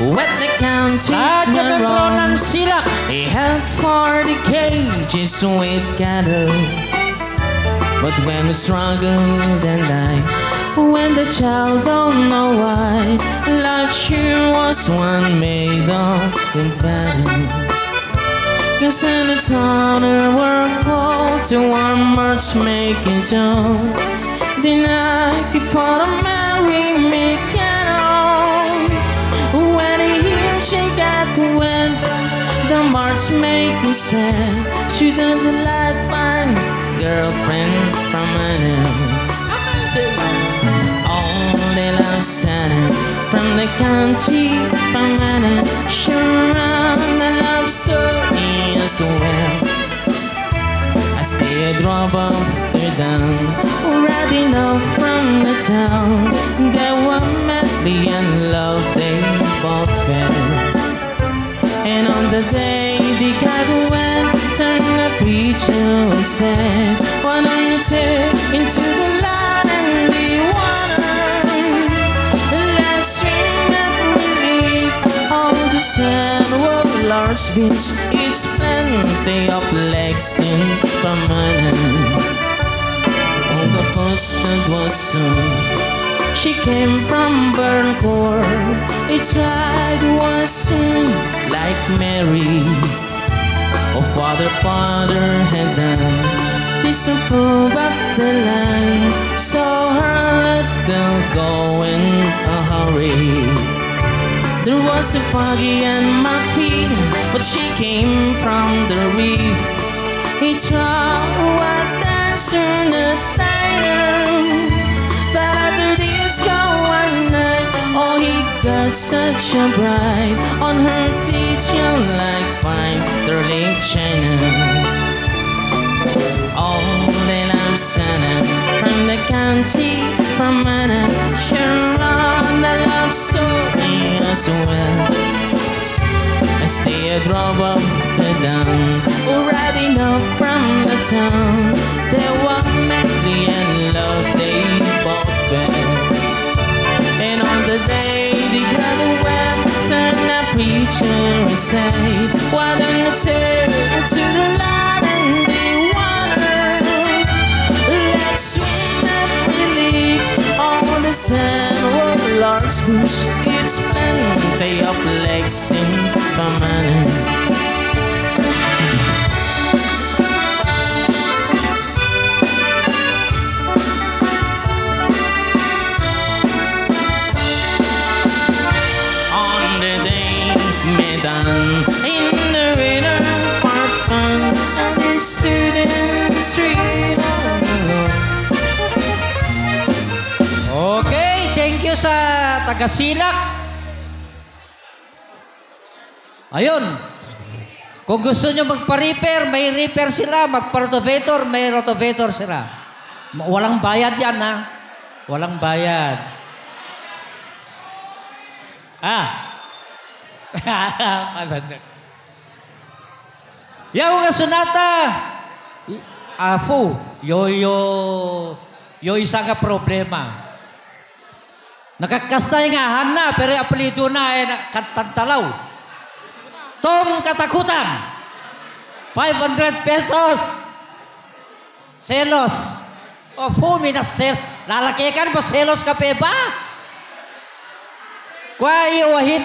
With the county around, he held for the cages with cattle. But when we struggled and died, when the child don't know why, life sure was one made of in battle. Cause in the town we're called to our matchmaking town. Then I could put a merry making on. When she got wet, the matchmaker said she doesn't like my girlfriend from Manila. All they love Santa from the county from Manila. Sure, the love so as well. I stay a drop of the down, already know from the town. They were madly in love, they both fell. And on the day they got wet, turned the preacher and said, why don't you take into the light and the water? Let's swim every on the sandwalk, large beach. It's plenty of legs in permanent. Oh, the first that was soon. She came from Burncourt. He tried once soon, like Mary. Oh, Father had done disapprove of the land, so her let them go in a hurry. There was a foggy and murky, but she came from the reef. He tried what dancer the tighter, but after this go one night, oh, he got such a bride on her teeth, like fine sterling china. All they love Santa from the county from Manna, sure on the love so as well. I stay a drop of the down, already know from the town. They were madly in love, they both fell. And on the day they got away, turned the preacher and said, why don't you take it to the light and the water? Let's swim every on the sand, large bush. It's plenty of legs in permanent. In the winter park fun, and they stood in the street alone. Okay, thank you sa taga-Silak. Ayun. Kung gusto nyo magpa-repair, may repair sila. Magpa-rotovator, may rotovator sila. Walang bayad yan, ha? Walang bayad. Yaw nga sunata. Afu, yo isa nga problema. Nakakastay nga hana, pero apelido na ay katantalaw. Tom Katakutan. 500 pesos. Selos. O, fumi na sel. Lalaki ka ba selos ka pe ba? Kwa iyo wahid.